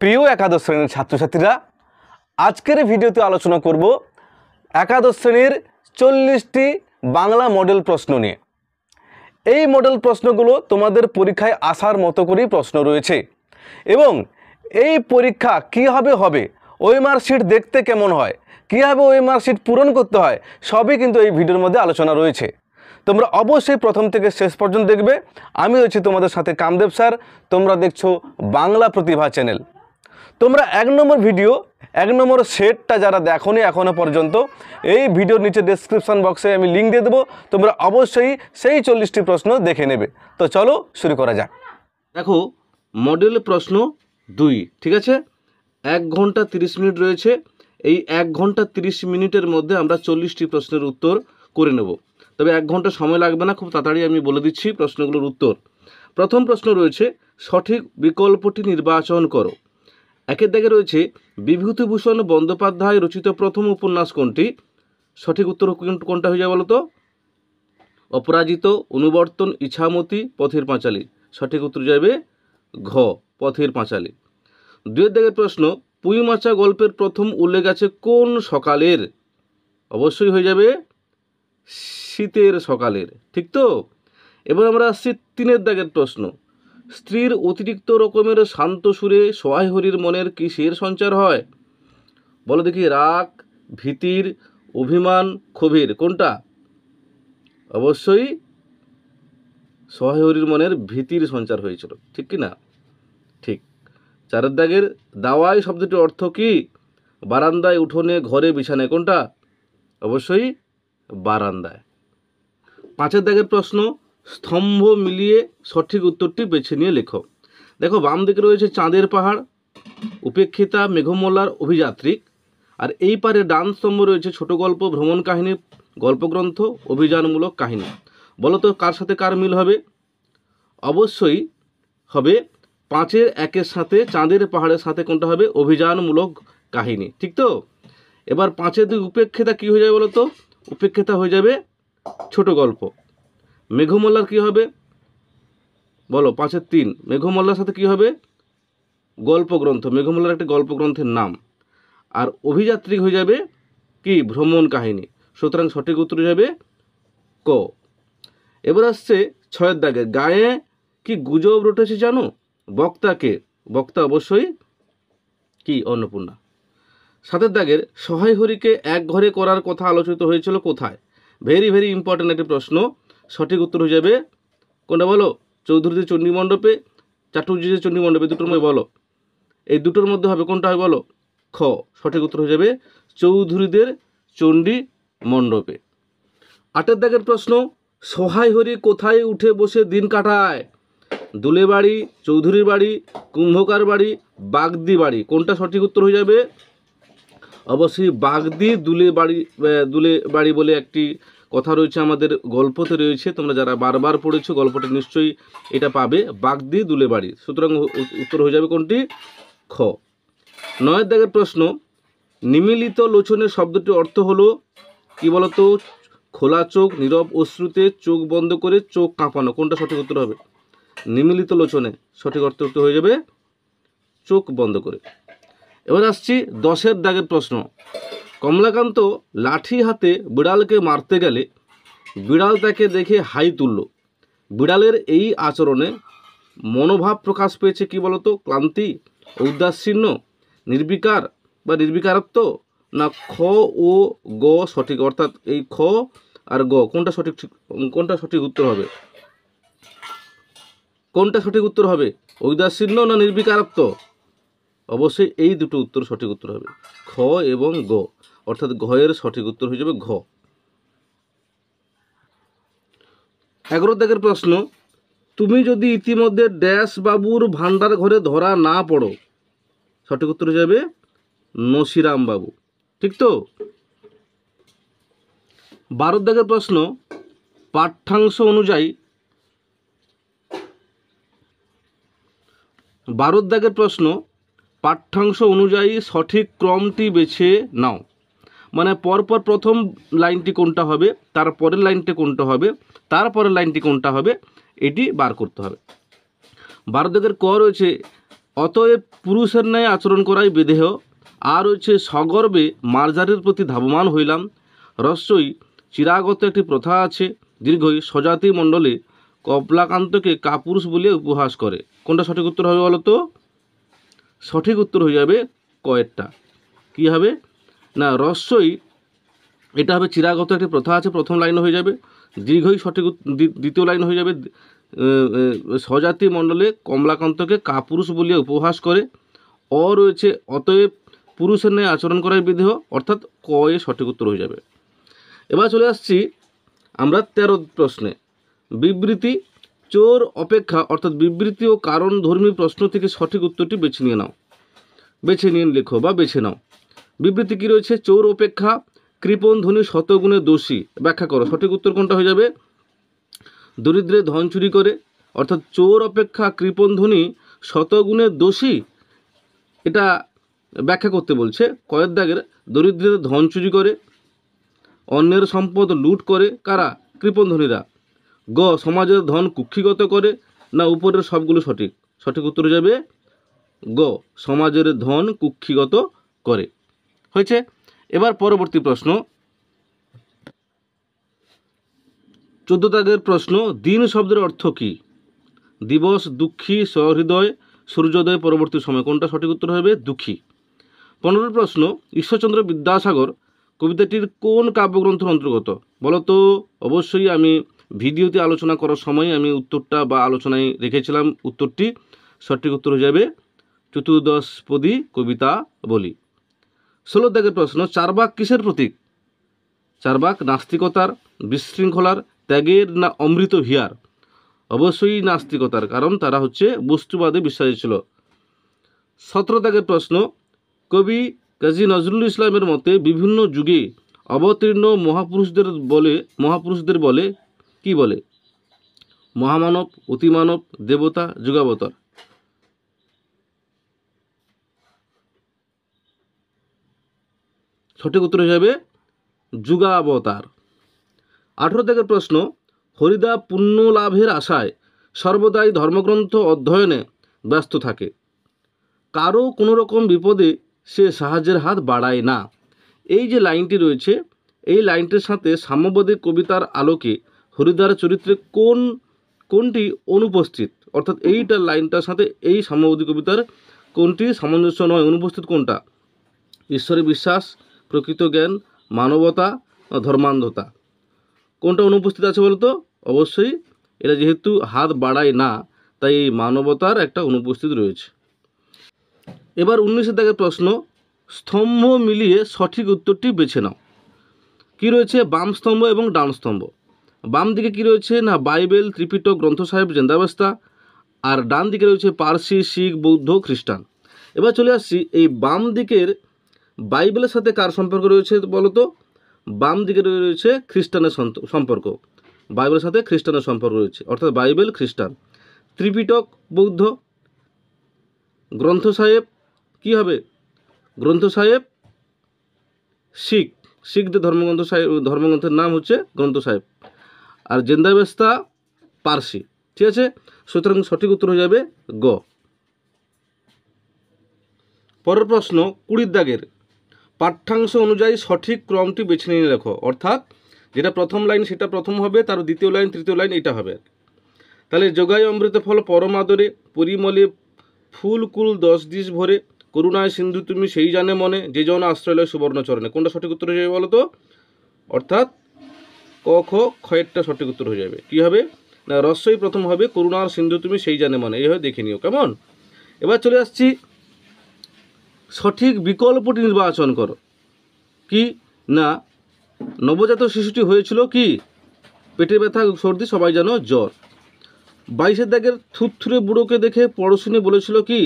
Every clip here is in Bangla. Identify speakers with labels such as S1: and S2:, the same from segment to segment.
S1: প্রিয় একাদশ শ্রেণীর ছাত্রছাত্রীরা, আজকের ভিডিওতে আলোচনা করব একাদশ শ্রেণীর 40টি বাংলা মডেল প্রশ্ন নিয়ে। এই মডেল প্রশ্নগুলো তোমাদের পরীক্ষায় আসার মতো করেই প্রশ্ন রয়েছে এবং এই পরীক্ষা কীভাবে হবে, ওএমআর শিট দেখতে কেমন হয়, কীভাবে ওএমআর শিট পূরণ করতে হয়, সবই কিন্তু এই ভিডিওর মধ্যে আলোচনা রয়েছে। তোমরা অবশ্যই প্রথম থেকে শেষ পর্যন্ত দেখবে। আমি রয়েছি তোমাদের সাথে কামদেব স্যার, তোমরা দেখছো বাংলা প্রতিভা চ্যানেল। তোমরা 1 নম্বর ভিডিও 1 নম্বর সেটটা যারা দেখোনি এখনও পর্যন্ত, এই ভিডিওর নিচে ডেসক্রিপশন বক্সে আমি লিঙ্ক দিয়ে দেবো, তোমরা অবশ্যই সেই 40টি প্রশ্ন দেখে নেবে। তো চলো শুরু করা যাক। দেখো, মডেল প্রশ্ন 2, ঠিক আছে। 1 ঘন্টা 30 মিনিট রয়েছে। এই 1 ঘন্টা 30 মিনিটের মধ্যে আমরা 40টি প্রশ্নের উত্তর করে নেব। তবে 1 ঘন্টা সময় লাগবে না, খুব তাড়াতাড়ি আমি বলে দিচ্ছি প্রশ্নগুলোর উত্তর। প্রথম প্রশ্ন রয়েছে, সঠিক বিকল্পটি নির্বাচন করো। 1-এর দাগে রয়েছে, বিভূতিভূষণ বন্দ্যোপাধ্যায় রচিত প্রথম উপন্যাস কোনটি? সঠিক উত্তর কোনটা হয়ে যাবে বলো তো? অপরাজিত, অনুবর্তন, ইছামতি, পথের পাঁচালী। সঠিক উত্তর যাবে ঘ, পথের পাঁচালী। 2-এর দাগের প্রশ্ন, পুঁইমাচা গল্পের প্রথম উল্লেখ আছে কোন সকালের? অবশ্যই হয়ে যাবে শীতের সকালের, ঠিক তো? এবার আমরা আসছি 3-এর দাগের প্রশ্ন, স্ত্রীর অতিরিক্ত রকমের শান্ত সুরে সহায় হরির মনের কিসের সঞ্চার হয়? বলো দেখি, রাগ, ভীতির, অভিমান, ক্ষোভের, কোনটা? অবশ্যই সহায় হরির মনের ভীতির সঞ্চার হয়েছিল, ঠিক কি না? ঠিক। 4-এর দাগের, দাওয়াই শব্দটির অর্থ কি? বারান্দায়, উঠোনে, ঘরে, বিছানায়, কোনটা? অবশ্যই বারান্দায়। 5-এর দাগের প্রশ্ন, স্তম্ভ মিলিয়ে সঠিক উত্তরটি বেছে নিয়ে লেখো। দেখো, বাম দিকে রয়েছে চাঁদের পাহাড়, উপেক্ষিতা, মেঘমল্লার অভিযাত্রিক, আর এই পারে ডান স্তম্ভ রয়েছে ছোট গল্প, ভ্রমণ কাহিনী, গল্পগ্রন্থ, অভিযানমূলক কাহিনী। বলো তো কার সাথে কার মিল হবে? অবশ্যই হবে 5-এর 1-এর সাথে, চাঁদের পাহাড়ের সাথে কোনটা হবে? অভিযানমূলক কাহিনী, ঠিক তো? এবার 5-এর 2 উপেক্ষিতা কী হয়ে যাবে বলো তো? উপেক্ষিতা হয়ে যাবে ছোট গল্প। মেঘমল্লার কি হবে বলো? 5-এর 3, মেঘমল্লার সাথে কি হবে? গল্পগ্রন্থ। মেঘমল্লার একটি গল্পগ্রন্থের নাম। আর অভিযাত্রিক হয়ে যাবে কি? ভ্রমণ কাহিনী। সুতরাং সঠিক উত্তর যাবে ক। এবার আসছে 6-এর দাগে, গায়ে কি গুজব রটেছে জানো? বক্তাকে? বক্তা অবশ্যই কি? অন্নপূর্ণা। 7-এর দাগের, সহায় হরিকে এক ঘরে করার কথা আলোচিত হয়েছিল কোথায়? ভেরি ভেরি ইম্পর্টেন্ট একটি প্রশ্ন। সঠিক উত্তর হয়ে যাবে কোনটা বলো? চৌধুরীদের চণ্ডী মণ্ডপে, চাটুর্যের চণ্ডী মণ্ডপে, দুটোর মধ্যে বলো। এই দুটোর মধ্যে হবে কোনটা হয় বলো? খ, সঠিক উত্তর হয়ে যাবে চৌধুরীদের চণ্ডী মণ্ডপে। 8-এর দাগের প্রশ্ন, সহায় হরি কোথায় উঠে বসে দিন কাটায়? দুলে বাড়ি, চৌধুরীর বাড়ি, কুম্ভকার বাড়ি, বাগদি বাড়ি, কোনটা সঠিক উত্তর হয়ে যাবে? অবশ্যই বাগদি দুলে বাড়ি। দুলে বাড়ি বলে একটি কথা রয়েছে, আমাদের গল্পতে রয়েছে, তোমরা যারা বারবার পড়েছো গল্পটা নিশ্চয়ই এটা পাবে, বাগদি দুলে বাড়ি। সুতরাং উত্তর হয়ে যাবে কোনটি? খ। 9-এর দাগের প্রশ্ন, নিমিলিত লোচনের শব্দটি অর্থ হলো কি বলতো? খোলা চোখ, নীরব অশ্রুতে, চোখ বন্ধ করে, চোখ কাঁপানো, কোনটা সঠিক উত্তর হবে? নিমিলিত লোচনে সঠিক অর্থ হয়ে যাবে চোখ বন্ধ করে। এবার আসছি 10-এর দাগের প্রশ্ন, কমলাকান্ত লাঠি হাতে বিড়ালকে মারতে গেলে বিড়াল তাকে দেখে হাই তুলল। বিড়ালের এই আচরণে মনোভাব প্রকাশ পেয়েছে কি বলতো? ক্লান্তি, ঔদাসীন্য, নির্বিকার বা নির্বিকারত্ব, না খ ও গ সঠিক? অর্থাৎ এই খ আর গ কোনটা সঠিক উত্তর হবে? কোনটা সঠিক উত্তর হবে? ঔদাসীন্য না নির্বিকারত্ব? অবশ্যই এই দুটো উত্তর সঠিক উত্তর হবে, খ এবং গ, অর্থাৎ ঘ এর সঠিক উত্তর হয়ে যাবে ঘ। 11 দাগের প্রশ্ন, তুমি যদি ইতিমধ্যে ড্যাশ বাবুর ভান্ডার ঘরে ধরা না পড়ো, সঠিক উত্তর হয়ে যাবে নসিরাম বাবু, ঠিক তো? 12 দাগের প্রশ্ন, পাঠ্যাংশ অনুযায়ী 12 দাগের প্রশ্ন, পাঠ্যাংশ অনুযায়ী সঠিক ক্রমটি বেছে নাও। মানে পরপর প্রথম লাইনটি কোনটা হবে, তারপরের লাইনটি কোনটা হবে, তারপরের লাইনটি কোনটা হবে, এটি বার করতে হবে। 12 দাগের ক রয়েছে,
S2: অতএব পুরুষের ন্যায় আচরণ করাই বিধেয়। আর রয়েছে সগর্বে মার্জারের প্রতি ধাবমান হইলাম। রস্যই চিরাগত একটি প্রথা আছে। দীর্ঘই স্বজাতি মণ্ডলে কমলাকান্তকে কাপুরুষ বলিয়া উপহাস করে। কোনটা সঠিক উত্তর হবে বলো তো? সঠিক উত্তর হয়ে যাবে কয়েকটা। কী হবে না, রস্যই এটা হবে চিরাগত একটি প্রথা আছে, প্রথম লাইন হয়ে যাবে। দীর্ঘই সঠিক দ্বিতীয় লাইন হয়ে যাবে। স্বজাতি মণ্ডলে কমলাকান্তকে কাপুরুষ বলিয়া উপহাস করে। রয়েছে অতএব পুরুষের ন্যায় আচরণ করার বিধেয়, অর্থাৎ ক এ সঠিক উত্তর হয়ে যাবে। এবার চলে আসছি আমরা 13 প্রশ্নে। বিবৃতি চোর অপেক্ষা, অর্থাৎ বিবৃতি ও কারণ ধর্মী প্রশ্ন থেকে সঠিক উত্তরটি বেছে নিয়ে নাও। বেছে নিয়ে লেখো বা বেছে নাও। বিবৃতি কী রয়েছে? চোর অপেক্ষা কৃপণ ধনী শতগুণে দোষী। ব্যাখ্যা করো। সঠিক উত্তর কোনটা হয়ে যাবে? দরিদ্রে ধন চুরি করে, অর্থাৎ চোর অপেক্ষা কৃপণ ধনী শতগুণে দোষী, এটা ব্যাখ্যা করতে বলছে। কয়ের দাগের দরিদ্রের ধন চুরি করে, অন্যের সম্পদ লুট করে কারা? কৃপণ ধনীরা। গ সমাজের ধন কুক্ষিগত করে, না উপরের সবগুলো সঠিক? সঠিক উত্তর হয়ে যাবে গ সমাজের ধন কুক্ষিগত করে। হয়েছে। এবার পরবর্তী প্রশ্ন 14 দাগের প্রশ্ন। দিন শব্দের অর্থ কী? দিবস, দুঃখী, সহৃদয়, সূর্যোদয়, পরবর্তী সময়। কোনটা সঠিক উত্তর হবে? দুঃখী। 15 প্রশ্ন। ঈশ্বরচন্দ্র বিদ্যাসাগর কবিতাটির কোন কাব্যগ্রন্থের অন্তর্গত? বলো তো। অবশ্যই আমি ভিডিওতে আলোচনা করার সময় আমি উত্তরটা বা আলোচনায় রেখেছিলাম উত্তরটি। সঠিক উত্তর হয়ে যাবে চতুর্দশপদী কবিতা বলি। 16 দাগের প্রশ্ন। চারবাক কিসের প্রতীক? চারবাক নাস্তিকতার, বিশৃঙ্খলার, ত্যাগের, না অমৃত ভিয়ার? অবশ্যই নাস্তিকতার, কারণ তারা হচ্ছে বস্তুবাদে বিশ্বাসী ছিল। 17 দাগের প্রশ্ন। কবি কাজী নজরুল ইসলামের মতে বিভিন্ন যুগে অবতীর্ণ মহাপুরুষদের বলে কি বলে? মহামানব, অতিমানব, দেবতা, যুগাবতার? সঠিক উত্তর হয়ে যাবে যুগাবতার। 18 দাগের প্রশ্ন। হরিদা পুণ্য লাভের আশায় সর্বদাই ধর্মগ্রন্থ অধ্যয়নে ব্যস্ত থাকে। কারো কোনো রকম বিপদে সে সাহায্যের হাত বাড়ায় না। এই যে লাইনটি রয়েছে, এই লাইনটির সাথে সাম্যবাদী কবিতার আলোকে হরিদার চরিত্রে কোনটি অনুপস্থিত? অর্থাৎ এইটা লাইনটার সাথে এই সাম্যবাদী কবিতার কোনটি সামঞ্জস্য নয়, অনুপস্থিত কোনটা? ঈশ্বরে বিশ্বাস, প্রকৃত জ্ঞান, মানবতা, ধর্মান্ধতা। কোনটা অনুপস্থিত আছে বলতো? অবশ্যই এটা যেহেতু হাত বাড়ায় না, তাই এই মানবতার একটা অনুপস্থিত রয়েছে। এবার 19 দাগের প্রশ্ন। স্তম্ভ মিলিয়ে সঠিক উত্তরটি বেছে নাও। কী রয়েছে? বাম স্তম্ভ এবং ডান স্তম্ভ। বাম দিকে কী রয়েছে? না বাইবেল, ত্রিপিটক, গ্রন্থ সাহেব, জেন্দাবস্তা। আর ডান দিকে রয়েছে পার্সি, শিখ, বৌদ্ধ, খ্রিস্টান। এবার চলে আসছি এই বাম দিকের বাইবেলের সাথে কার সম্পর্ক রয়েছে বলো তো? বাম দিকে রয়েছে খ্রিস্টানের সম্পর্ক। বাইবেলের সাথে খ্রিস্টানের সম্পর্ক রয়েছে, অর্থাৎ বাইবেল খ্রিস্টান। ত্রিপিটক বৌদ্ধ। গ্রন্থ সাহেব কি হবে? গ্রন্থ সাহেব শিখ। শিখদের ধর্মগ্রন্থের নাম হচ্ছে গ্রন্থ সাহেব। আর জেন্দাবেস্তা পার্সি। ঠিক আছে, সুতরাং সঠিক উত্তর হয়ে যাবে গ। পরের প্রশ্ন 20 দাগের। পাঠ্যাংশ অনুযায়ী সঠিক ক্রমটি বেছে নিয়ে লেখো। অর্থাৎ যেটা প্রথম লাইন সেটা প্রথম হবে, তার দ্বিতীয় লাইন, তৃতীয় লাইন এটা হবে। তাহলে যোগায় অমৃত ফল পরমাদরে, পরিমলে ফুল কুল 10 দিশ ভরে, করুণায় সিন্ধু তুমি সেই জানে মনে, যে জন আশ্রয় লয় সুবর্ণচরণে। কোনটা সঠিক উত্তর হয়ে যাবে বলো তো? অর্থাৎ ক খ খয়েরটা সঠিক উত্তর হয়ে যাবে। কী হবে না, রস্যই প্রথম হবে, করুণার সিন্ধু তুমি সেই জানে মনে, এইভাবে দেখে নিও। কেমন? এবার চলে আসছি সঠিক বিকল্পটি নির্বাচন করো। কি না, নবজাত শিশুটি হয়েছিল কি? পেটে ব্যথা, সর্দি, সবাই জানো জ্বর। 22 দাগের থুরথুরে বুড়োকে দেখে পড়শিনী বলেছিল কি?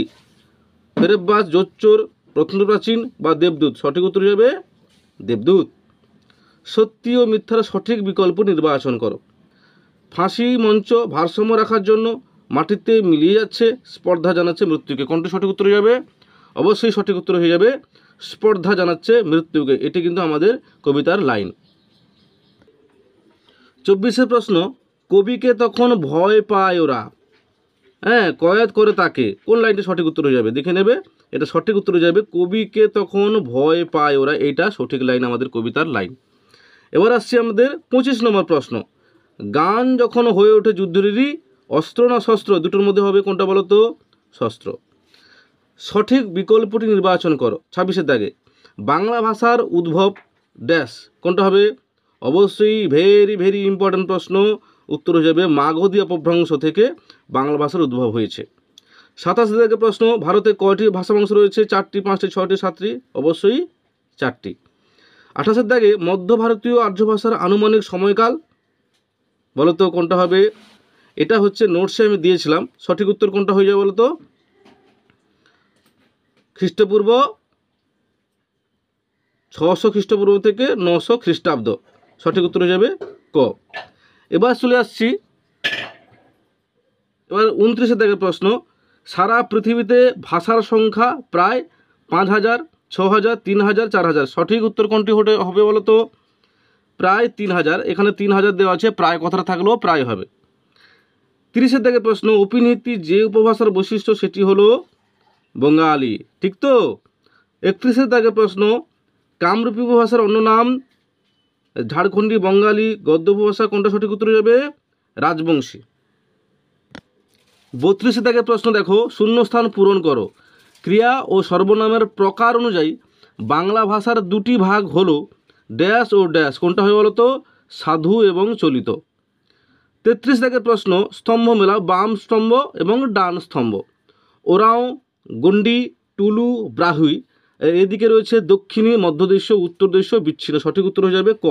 S2: ফেরেববাজ, জোচ্চোর, প্রত্নপ্রাচীন বা দেবদূত? সঠিক উত্তর যাবে দেবদূত। সত্যি ও মিথ্যার সঠিক বিকল্প নির্বাচন করো। ফাঁসি মঞ্চ ভারসাম্য রাখার জন্য মাটিতে মিলিয়ে যাচ্ছে, স্পর্ধা জানাচ্ছে মৃত্যুকে। কোনটা সঠিক উত্তর হয়ে যাবে? অবশ্যই সঠিক উত্তর হয়ে যাবে স্পর্ধা জানাচ্ছে মৃত্যুকে। এটি কিন্তু আমাদের কবিতার লাইন। 24 প্রশ্ন। কবিকে তখন ভয় পায় ওরা। হ্যাঁ, কয়েদ করে তাকে, কোন লাইনটি সঠিক উত্তর হয়ে যাবে দেখে নেবে। এটা সঠিক উত্তর হয়ে যাবে কবিকে তখন ভয় পায় ওরা, এইটা সঠিক লাইন আমাদের কবিতার লাইন। এবার আসছি আমাদের 25 নম্বর প্রশ্ন। গান যখন হয়ে ওঠে যুদ্ধেরই অস্ত্র না শস্ত্র, দুটোর মধ্যে হবে কোনটা বলো তো? শস্ত্র। সঠিক বিকল্পটি নির্বাচন করো। 26-এর দাগে বাংলা ভাষার উদ্ভব ড্যাশ, কোনটা হবে? অবশ্যই ভেরি ভেরি ইম্পর্ট্যান্ট প্রশ্ন, উত্তর হয়ে যাবে মাগধী অপভ্রংশ থেকে বাংলা ভাষার উদ্ভব হয়েছে। 27 দাগে প্রশ্ন, ভারতে কয়টি ভাষাবংশ রয়েছে? 4টি, 5টি, 6টি, 7টি? অবশ্যই 4টি। 28-এর দাগে মধ্য ভারতীয় আর্য ভাষার আনুমানিক সময়কাল বলো তো কোনটা হবে? এটা হচ্ছে নোটসে আমি দিয়েছিলাম, সঠিক উত্তর কোনটা হয়ে যাবে বলো তো? খ্রিস্টপূর্ব 600 খ্রিস্টপূর্ব থেকে 900 খ্রিস্টাব্দ, সঠিক উত্তর হয়ে যাবে ক। এবার চলে আসছি এবার 29-এর দাগের প্রশ্ন। সারা পৃথিবীতে ভাষার সংখ্যা প্রায় 5000, 6000, 3000, 4000, সঠিক উত্তর কোনটি হবে বলো তো? প্রায় 3000, এখানে 3000 দেওয়া আছে, প্রায় কথাটা থাকলেও প্রায় হবে। 30-এর দাগের প্রশ্ন, অপিনীতি যে উপভাষার বৈশিষ্ট্য সেটি হলো বঙ্গালী, ঠিক তো? 31-এর দাগের প্রশ্ন, কামরূপী উপভাষার অন্য নাম ঝাড়খণ্ডী, বঙ্গালী, গদ্য উপভাষা, কোনটা সঠিক উত্তর হয়ে যাবে? রাজবংশী। 32-এর দাগের প্রশ্ন দেখো, শূন্যস্থান পূরণ করো। ক্রিয়া ও সর্বনামের প্রকার অনুযায়ী বাংলা ভাষার দুটি ভাগ হলো ড্যাশ ও ড্যাশ, কোনটা হবে বলো তো? সাধু এবং চলিত। 33 দাগের প্রশ্ন, স্তম্ভ মেলা, বাম স্তম্ভ এবং ডান স্তম্ভ। ওরাও, গন্ডি, টুলু, ব্রাহুই, এদিকে রয়েছে দক্ষিণী, মধ্যদেশীয়, উত্তরদেশীয়, বিচ্ছিন্ন, সঠিক উত্তর হয়ে যাবে ক।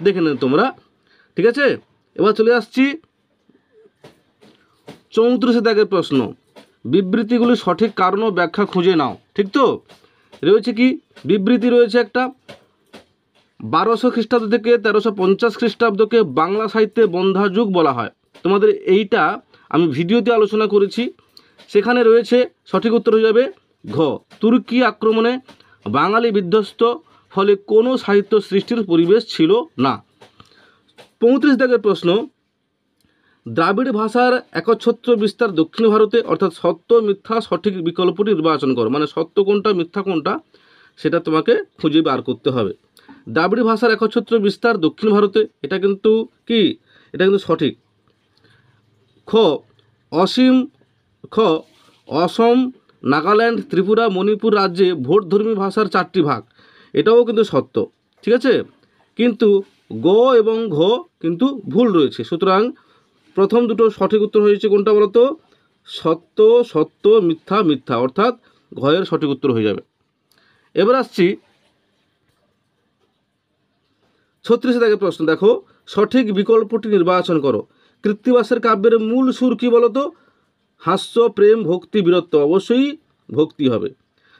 S2: দেখে নেন তোমরা, ঠিক আছে? এবার চলে আসছি 34 দাগের প্রশ্ন, বিবৃতিগুলির সঠিক কারণ ও ব্যাখ্যা খুঁজে নাও, ঠিক তো? রয়েছে কি বিবৃতি? রয়েছে একটা, 1200 খ্রিস্টাব্দ থেকে 1350 খ্রিস্টাব্দকে বাংলা সাহিত্যে বন্ধ্যা যুগ বলা হয়। তোমাদের এইটা আমি ভিডিওতে আলোচনা করেছি, সেখানে রয়েছে, সঠিক উত্তর হয়ে যাবে ঘ। তুর্কি আক্রমণে বাঙালি বিধ্বস্ত, ফলে কোনো সাহিত্য সৃষ্টির পরিবেশ ছিল না। 35 দাগের প্রশ্ন, দ্রাবিড় ভাষার একচ্ছত্র বিস্তার দক্ষিণ ভারতে, অর্থাৎ সত্য মিথ্যা সঠিক বিকল্পটি নির্বাচন করো, মানে সত্য কোনটা মিথ্যা কোনটা সেটা তোমাকে খুঁজে বার করতে হবে। দ্রাবিড় ভাষার একচ্ছত্র বিস্তার দক্ষিণ ভারতে, এটা কিন্তু কি? এটা কিন্তু সঠিক। খ অসম, নাগাল্যান্ড, ত্রিপুরা, মণিপুর রাজ্যে ভোটধর্মী ভাষার 4টি ভাগ, এটাও কিন্তু সত্য, ঠিক আছে? কিন্তু গ এবং ঘ কিন্তু ভুল রয়েছে, সুতরাং প্রথম দুটো সঠিক উত্তর হয়েছে কোনটা বলো তো? সত্য সত্য, মিথ্যা মিথ্যা, অর্থাৎ ঘয়ের সঠিক উত্তর হয়ে যাবে। এবার আসছি 36 দাগের প্রশ্ন দেখো, সঠিক বিকল্পটি নির্বাচন করো। কৃত্তিবাসের কাব্যের মূল সুর কি বলো তো? হাস্য, প্রেম, ভক্তি, বীরত্ব, অবশ্যই ভক্তি হবে।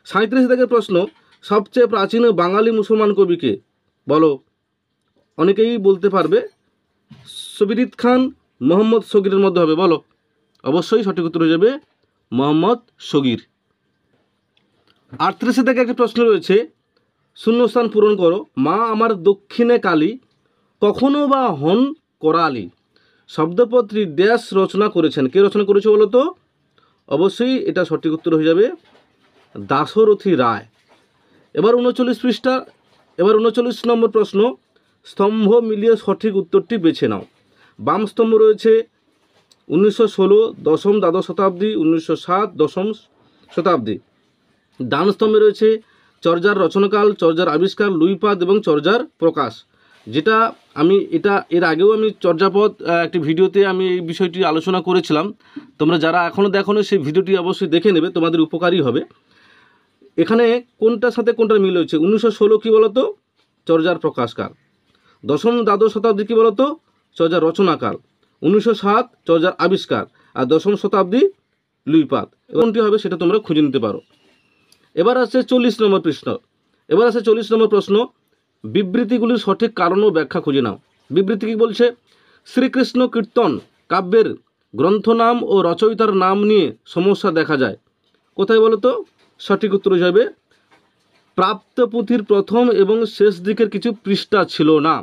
S2: 37 দাগের প্রশ্ন, সবচেয়ে প্রাচীন বাঙালি মুসলমান কবিকে বলো। অনেকেই বলতে পারবে সবিরিত খান, মোহাম্মদ সগিরের মধ্যে হবে, বলো। অবশ্যই সঠিক উত্তর হয়ে যাবে মোহাম্মদ সগির। 38 থেকে একটা প্রশ্ন রয়েছে, শূন্যস্থান পূরণ করো। মা আমার দক্ষিণে কালী, কখনো বা হন করালি, শব্দপত্রী ড্যাশ রচনা করেছেন, কে রচনা করেছে বলো তো? অবশ্যই এটা সঠিক উত্তর হয়ে যাবে দাশরথী রায়। এবার 39 নম্বর প্রশ্ন, স্তম্ভ মিলিয়ে সঠিক উত্তরটি বেছে নাও। বাম স্তম্ভ রয়েছে 1916, দশম দ্বাদশ শতাব্দী, 1907, দশম শতাব্দী। ডান স্তম্ভে রয়েছে চর্যার রচনাকাল, চর্যার আবিষ্কার, লুইপাদ এবং চর্যার প্রকাশ। যেটা আমি এর আগেও আমি চর্যাপদ একটি ভিডিওতে আমি এই বিষয়টি আলোচনা করেছিলাম, তোমরা যারা এখনও দেখোনি সেই ভিডিওটি অবশ্যই দেখে নেবে, তোমাদের উপকারী হবে। এখানে কোনটার সাথে কোনটার মিল হয়েছে? 1916 কী বলতো? চর্যার প্রকাশকাল। দশম দ্বাদশ শতাব্দী কী বলতো? চর্যার রচনাকাল। 1907 চর্যার আবিষ্কার, আর দশম শতাব্দী লুইপাদ। কোনটি হবে সেটা তোমরা খুঁজে নিতে পারো। এবার আছে 40 নম্বর প্রশ্ন, বিবৃতিগুলির সঠিক কারণ ও ব্যাখ্যা খুঁজে নাও। বিবৃতি কী বলছে? শ্রীকৃষ্ণ কীর্তন কাব্যের গ্রন্থ নাম ও রচয়িতার নাম নিয়ে সমস্যা দেখা যায়, কোথায় বলো তো? সঠিক উত্তর যাবে প্রাপ্ত পুঁথির প্রথম এবং শেষ দিকের কিছু পৃষ্ঠা ছিল না,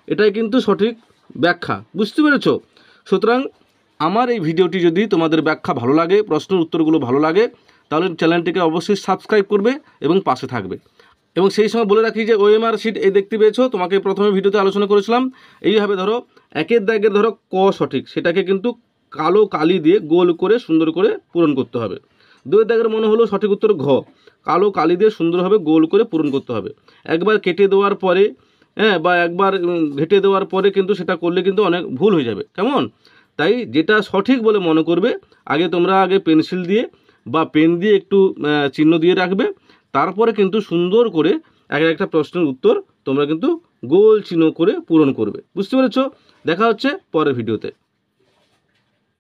S2: এটাই কিন্তু সঠিক ব্যাখ্যা, বুঝতে পেরেছ? সুতরাং আমার এই ভিডিওটি যদি তোমাদের ব্যাখ্যা ভালো লাগে, প্রশ্নের উত্তরগুলো ভালো লাগে, তাহলে চ্যানেলটিকে অবশ্যই সাবস্ক্রাইব করবে এবং পাশে থাকবে। এবং সেই সময় বলে রাখি যে ওএমআর শিট এই দেখতে পেয়েছো, তোমাকে প্রথমে ভিডিওতে আলোচনা করেছিলাম। এইভাবে ধরো একের দাগের ধরো ক সঠিক, সেটাকে কিন্তু কালো কালি দিয়ে গোল করে সুন্দর করে পূরণ করতে হবে। দুয়ের দাগের মনে হলো সঠিক উত্তর ঘ, কালো কালি দিয়ে সুন্দরভাবে গোল করে পূরণ করতে হবে। একবার কেটে দেওয়ার পরে বা একবার ঘেটে দেওয়ার পরে কিন্তু সেটা করলে কিন্তু অনেক ভুল হয়ে যাবে, কেমন? তাই যেটা সঠিক বলে মনে করবে তোমরা আগে পেন্সিল দিয়ে বা পেন দিয়ে একটু চিহ্ন দিয়ে রাখবে, তারপরে কিন্তু সুন্দর করে একটা প্রশ্নের উত্তর তোমরা কিন্তু গোল চিহ্ন করে পূরণ করবে। বুঝতে পেরেছো? দেখা হচ্ছে পরের ভিডিওতে।